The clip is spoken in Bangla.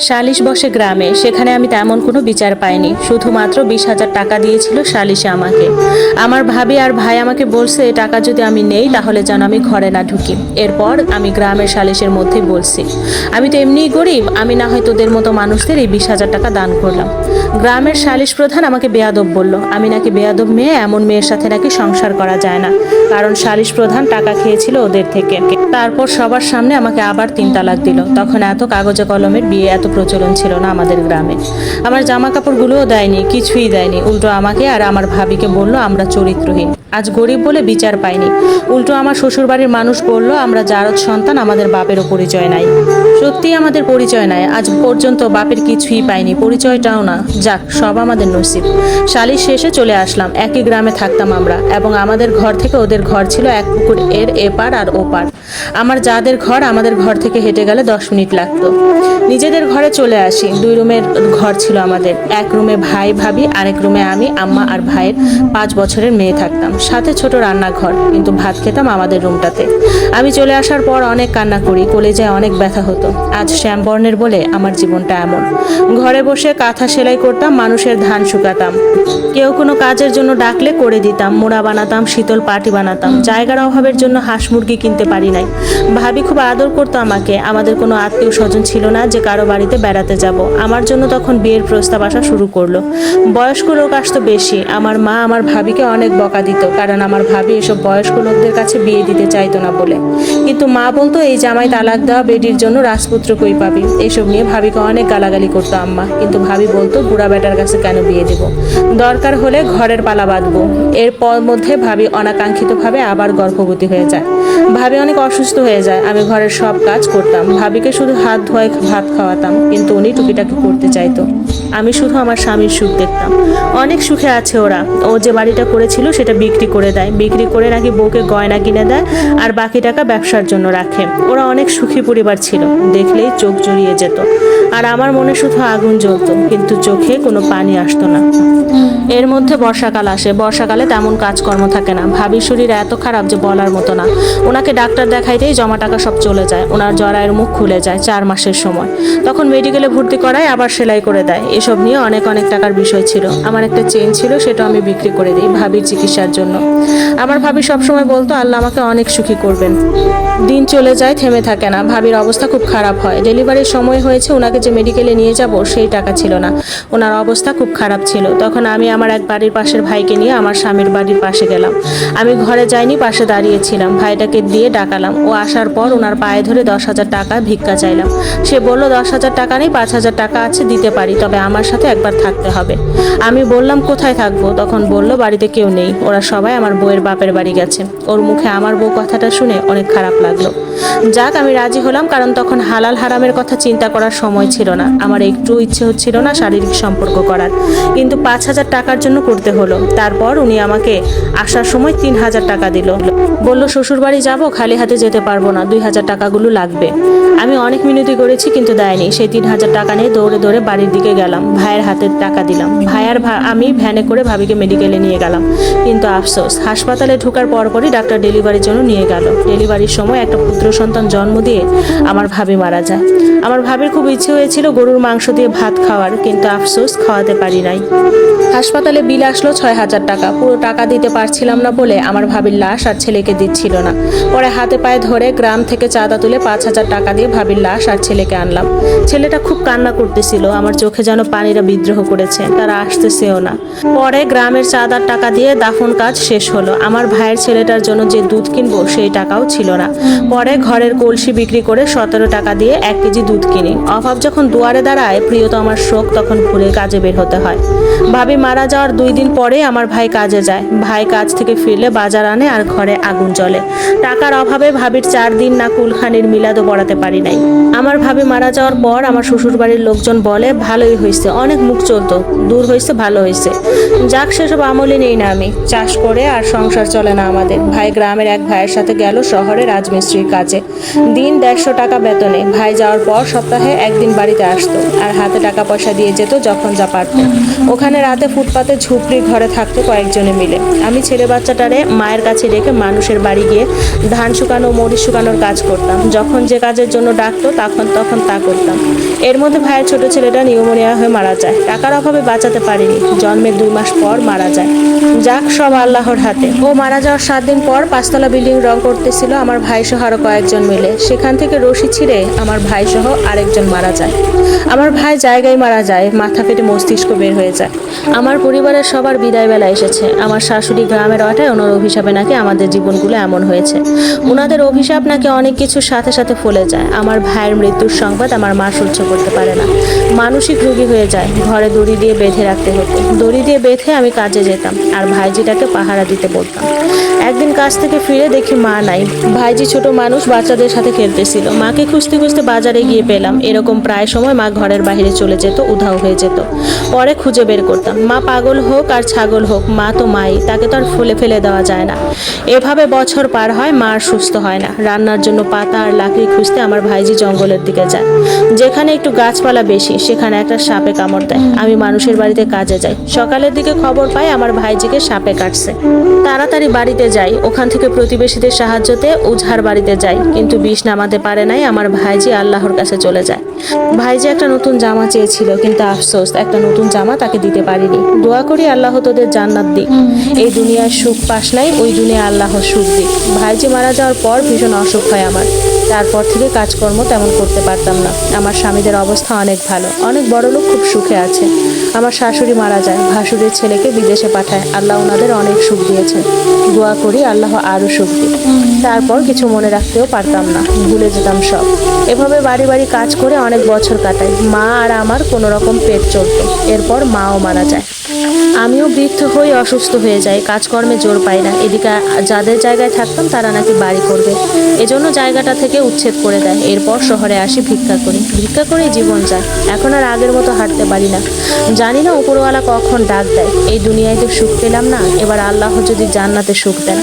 সালিশ বসে গ্রামে, সেখানে আমি তেমন কোনো বিচার পাইনি। শুধুমাত্র 20,000 টাকা দিয়েছিল সালিশে আমাকে। আমার ভাবি আর ভাই আমাকে বলছে এই টাকা যদি আমি নেই তাহলে যেন আমি ঘরে না ঢুকি। এরপর আমি গ্রামের সালিশের মধ্যেই বলছি, আমি তো এমনিই গরিব, আমি না হয় তোদের মতো মানুষদের এই 20,000 টাকা দান করলাম। গ্রামের সালিশ প্রধান আমাকে বেয়াদব বলল, আমি নাকি বেয়াদব মেয়ে, এমন মেয়ের সাথে নাকি সংসার করা যায় না, কারণ সালিশ প্রধান টাকা খেয়েছিল ওদের থেকে। তারপর সবার সামনে আমাকে আবার 3 তালাক দিল। তখন এত কাগজে কলমের বিয়ে এত প্রচলন ছিল না আমাদের গ্রামে। আমার জামা কাপড়গুলোও দেয়নি, কিছুই দেয়নি। উল্টো আমাকে আর আমার ভাবিকে বলল আমরা চরিত্রহীন, আজ গরিব বলে বিচার পাইনি। উল্টো আমার শ্বশুরবাড়ির মানুষ বলল আমরা জারদ সন্তান, আমাদের বাপেরও পরিচয় নাই। সত্যি আমাদের পরিচয় নাই, আজ পর্যন্ত বাপের কিছুই পাইনি, পরিচয়টাও না। যাক, সব আমাদের নসিব। সালিশ শেষে চলে আসলাম। একই গ্রামে থাকতাম আমরা, এবং আমাদের ঘর থেকে ওদের ঘর ছিল এক পুকুর এর এপার আর ওপার। আমার যাদের ঘর আমাদের ঘর থেকে হেঁটে গেলে 10 মিনিট লাগতো। নিজেদের ঘরে চলে আসি। 2 রুমের ঘর ছিল আমাদের। এক রুমে ভাই ভাবি, আরেক রুমে আমি, আম্মা আর ভাইয়ের 5 বছরের মেয়ে থাকতাম। সাথে ছোট রান্নাঘর, কিন্তু ভাত খেতাম আমাদের রুমটাতে। আমি চলে আসার পর অনেক কান্না করি, কলেজায় অনেক ব্যথা হতো। আজ শ্যামবর্ণের বলে আমার জীবনটা এমন। ঘরে বসে কাঁথা সেলাই করতাম, মানুষের ধান শুকাতাম। কেউ কোনো কাজের জন্য ডাকলে করে দিতাম। মোড়া বানাতাম, শীতল পাটি বানাতাম। জায়গার অভাবের জন্য হাঁস মুরগি কিনতে পারি নাই। ভাবি খুব আদর করতো আমাকে। আমাদের কোনো আত্মীয় স্বজন ছিল না যে কারো বাড়িতে বেড়াতে যাব। আমার জন্য তখন বিয়ের প্রস্তাব আসা শুরু করলো। বয়স্ক লোক আসতো বেশি। আমার মা আমার ভাবিকে অনেক বকা দিত, কারণ আমার ভাবি এসব বয়স্ক লোকদের কাছে বিয়ে দিতে চাইতো না বলে। কিন্তু মা বলতো এই জামাই তালাক দেওয়া বেডির জন্য রাজপুত্র কই পাবি। এসব নিয়ে ভাবিকে অনেক গালাগালি করতো আম্মা। কিন্তু ভাবি বলতো বুড়া বেটার কাছে কেন বিয়ে দেব, দরকার হলে ঘরের পালা বাঁধবো। এরপর মধ্যে ভাবি অনাকাঙ্ক্ষিতভাবে আবার গর্ভবতী হয়ে যায়। ভাবি অনেক অসুস্থ হয়ে যায়। আমি ঘরের সব কাজ করতাম, ভাবিকে শুধু হাত ধোয়ায় ভাত খাওয়াতাম, কিন্তু উনি টুকিটাকি করতে চাইতো। আমি শুধু আমার স্বামীর সুখ দেখতাম। অনেক সুখে আছে ওরা। ও যে বাড়িটা করেছিল সেটা বিক্রি করে দেয়, বিক্রি করে নাকি বউকে গয়না কিনে দেয়, আর বাকি টাকা ব্যবসার জন্য রাখে। ওরা অনেক সুখী পরিবার ছিল, দেখলেই চোখ জড়িয়ে যেত। আর আমার মনে শুধু আগুন জ্বলতো, কিন্তু চোখে কোনো পানি আসতো না। এর মধ্যে বর্ষাকাল আসে। বর্ষাকালে তেমন কাজকর্ম থাকে না। ভাবির শরীর এত খারাপ যে বলার মতো না। ওনাকে ডাক্তার দেখাইতেই জমা টাকা সব চলে যায়। ওনার জরায়ের মুখ খুলে যায় 4 মাসের সময়। তখন মেডিকেলে ভর্তি করায়, আবার সেলাই করে দেয়। এসব নিয়ে অনেক অনেক টাকার বিষয় ছিল। আমার একটা চেন ছিল, সেটা আমি বিক্রি করে দিই ভাবির চিকিৎসার জন্য। আমার ভাবি সবসময় বলতো আল্লাহ আমাকে অনেক সুখী করবেন। দিন চলে যায়, থেমে থাকে না। ভাবির অবস্থা খুব খারাপ হয়। ডেলিভারির সময় হয়েছে, ওনাকে যে মেডিকেলে নিয়ে যাব সেই টাকা ছিল না। ওনার অবস্থা খুব খারাপ ছিল। তখন আমি আমার এক বাড়ির পাশের ভাইকে নিয়ে আমার স্বামীর বাড়ির পাশে গেলাম। আমি ঘরে যাইনি, পাশে দাঁড়িয়েছিলাম। ভাইটাকে দিয়ে ডাকালাম। ও আসার পর ওনার পায়ে ধরে 10,000 টাকা ভিক্ষা চাইলাম। সে বলল 10,000 টাকা নেই, 5,000 টাকা আছে, দিতে পারি, তবে আমার সাথে একবার থাকতে হবে। আমি বললাম কোথায় থাকবো? তখন বলল বাড়িতে কেউ নেই, ওরা সবাই আমার বউয়ের বাপের বাড়ি গেছে। ওর মুখে আমার বউ কথাটা শুনে অনেক খারাপ লাগলো। যাক, আমি রাজি হলাম, কারণ তখন হালাল হারামের কথা চিন্তা করার সময় ছিল না। আমার একটু ইচ্ছে হচ্ছিল না শারীরিক সম্পর্ক করার, কিন্তু 5,000 টাকার জন্য করতে হলো। তারপর উনি আমাকে আসার সময় 3,000 টাকা দিল। বলল শ্বশুর বাড়ি যাবো, খালি হাতে যেতে পারবো না, 2,000 টাকাগুলো লাগবে। আমি অনেক মিনতি করেছি, কিন্তু দেয়নি। সেই 3,000 টাকা নিয়ে দৌড়ে দৌড়ে বাড়ির দিকে গেলাম। ভাইয়ের হাতে টাকা দিলাম। ভাই আর আমি ভ্যানে করে ভাবিকে মেডিকেলে নিয়ে গেলাম। কিন্তু আফসোস, হাসপাতালে ঢোকার পরপরই ডাক্তার ডেলিভারির জন্য নিয়ে গেল। ডেলিভারির সময় একটা পুত্র সন্তান জন্ম দিয়ে আমার ভাবি মারা যায়। আমার ভাবির খুব ইচ্ছে হয়েছিল গরুর মাংস দিয়ে ভাত খাওয়ার, কিন্তু আফসোস খাওয়াতে পারি নাই। হাসপাতালে বিল আসলো 6,000 টাকা। পুরো টাকা দিতে পারছিলাম না বলে আমার ভাবির লাশ আর ছেলেকে দিচ্ছিল না। পরে হাতে পায়ে ধরে গ্রাম থেকে চাঁদা তুলে 5,000 টাকা দিয়ে ভাবির লাশ আর ছেলেকে আনলাম। ছেলেটা খুব কান্না করতেছিল। আমার চোখে যেন পানিরা বিদ্রোহ করেছে, তারা আসতেছেও না। পরে গ্রামের চাঁদার টাকা দিয়ে দাফন কাজ শেষ হলো। আমার ভাইয়ের ছেলেটার জন্য যে দুধ কিনবো সেই টাকাও ছিল না। পরে ঘরের কলসি বিক্রি করে 17 টাকা দিয়ে 1 কেজি দুধ কিনি। অভাব যখন দুয়ারে দাঁড়ায়, প্রিয়তমার শোক তখন ভুলে কাজে বের হতে হয়। ভাবি মারা যাওয়ার 2 দিন পরে আমার ভাই কাজে যায়। ভাই কাজ থেকে ফিরলে বাজার আনে আর ঘরে আগুন জ্বলে। টাকার অভাবে ভাবির 4 দিন না কুলখানির মিলাদও পড়াতে পারি নাই। আমার ভাবি মারা যাওয়ার পর আমার শ্বশুর বাড়ির লোকজন বলে ভালোই হয়েছে, অনেক মুখ চলতো, দূর হয়েছে, ভালো হয়েছে। যাক, সেসব আমলে নেই না আমি। চাষ করে আর সংসার চলে না আমাদের। ভাই গ্রামের এক ভাইয়ের সাথে গেল শহরে রাজমিস্ত্রির কাজে। দিন 150 টাকা বেতনে। ভাই যাওয়ার পর সপ্তাহে 1 দিন বাড়িতে আসতো, আর হাতে টাকা পয়সা দিয়ে যেত যখন যা পারত। ওখানে রাতে ফুটপাতে ঝুপড়ি ঘরে থাকতো কয়েকজনে মিলে। আমি ছেলে বাচ্চাটারে মায়ের কাছে রেখে মানুষের বাড়ি গিয়ে ধান শুকানো, মরিচ শুকানোর কাজ করতাম। যখন যে কাজের জন্য ডাকতো তখন তা করতাম। এর মধ্যে ভাইয়ের ছোট ছেলেটা নিউমোনিয়া হয়ে মারা যায়। টাকার অভাবে বাঁচাতে পারিনি, জন্মের 2 মাস পর মারা যায়। যাক, সব আল্লাহর হাতে। ও মারা যাওয়ার 7 দিন পর 5তলা বিল্ডিং রং করতেছিল আমার ভাই সহ আরো কয়েকজন মিলে। সেখান থেকে রশি ছিঁড়ে আমার ভাই সহ আরেকজন মারা যায়। আমার ভাই জায়গায় মারা যায়, মাথা ফেটে মস্তিষ্ক বের হয়ে যায়। আমার পরিবারের সবার বিদায় বেলা এসেছে। আমার শাশুড়ি গ্রামের অটায় ওনার অভিশাপে নাকি আমাদের জীবনগুলো এমন হয়েছে। ওনাদের অভিশাপ নাকি অনেক কিছুর সাথে সাথে ফলে যায়। আমার ভাইয়ের মৃত্যুর সংবাদ আমার মা সহ্য করতে পারে না, মানসিক রোগী হয়ে যায়। ঘরে দড়ি দিয়ে বেঁধে রাখতে হতো। দড়ি দিয়ে বেঁধে আমি কাজে যেতাম আর ভাইজিটাকে পাহারা দিতে বলতাম। একদিন কাজ থেকে ফিরে দেখি মা নাই। ভাইজি ছোট মানুষ, বাচ্চাদের সাথে খেলতেছিল। মাকে খুঁজতে খুঁজতে বাজারে গিয়ে পেলাম। এরকম প্রায় সময় মা ঘরের বাইরে চলে যেত, উধাও হয়ে যেত। পরে খুঁজে বের করতাম। মা পাগল হোক আর ছাগল হোক, মা তো মাই, তাকে তো আর ফেলে দেওয়া যায় না। এভাবে বছর পার হয়, মা আর সুস্থ হয় না। রান্নার জন্য পাতা আর লাকড়ি খুঁজতে আমার ভাইজি জঙ্গলের দিকে যায়। যেখানে একটু গাছপালা বেশি সেখানে একটা সাপে কামড় দেয়। আমি মানুষের বাড়িতে কাজে যাই। সকালের দিকে খবর পাই আমার ভাইজিকে সাপে কাটছে। তাড়াতাড়ি বাড়িতে যাই। ওখান থেকে প্রতিবেশীদের সাহায্যতে ওঝার বাড়িতে যাই, কিন্তু বিষ নামাতে পারে নাই। আমার ভাইজি আল্লাহর কাছে চলে যায়। ভাইজি একটা নতুন জামা চেয়েছিল, কিন্তু আফসোস একটা নতুন জামা তাকে দিতে পারিনি। দোয়া করি আল্লাহ তোদের জান্নাত দিক। এই দুনিয়ার সুখ পাস নাই, ওই দুনিয়া আল্লাহ সুখ দিক। ভাইজি মারা যাওয়ার পর ভীষণ অসুখ হয় আমার। তারপর থেকে কাজকর্ম তেমন করতে পারতাম না। আমার স্বামীদের অবস্থা অনেক ভালো, অনেক বড় লোক, খুব সুখে আছে। আমার শাশুড়ি মারা যায়, ভাসুরের ছেলেকে বিদেশে পাঠায়। আল্লাহ ওনাদের অনেক সুখ দিয়েছেন। দোয়া করি আল্লাহ আরো সুখ দিক। তারপর কিছু মনে রাখতেও পারতাম না, ভুলে যেতাম সব। এভাবে বাড়ি বাড়ি কাজ করে অনেক বছর কাটাই। মা আর আমার কোনো রকম পেট চলতো। এরপর মাও মারা যায়। আমিও বৃদ্ধ হয়ে অসুস্থ হয়ে যাই, কাজকর্মে জোর পাই না। এদিকে যাদের জায়গায় থাকতাম তারা নাকি বাড়ি করবে, এজন্য জায়গাটা থেকে উচ্ছেদ করে দেয়। এরপর শহরে আসি ভিক্ষা করেই জীবন যায়। এখন আর আগের মতো হাঁটতে পারি না। জানি না উপরওয়ালা কখন ডাক দেয়। এই দুনিয়ায় তো সুখ পেলাম না, এবার আল্লাহ যদি জান্নাতে সুখ দেন।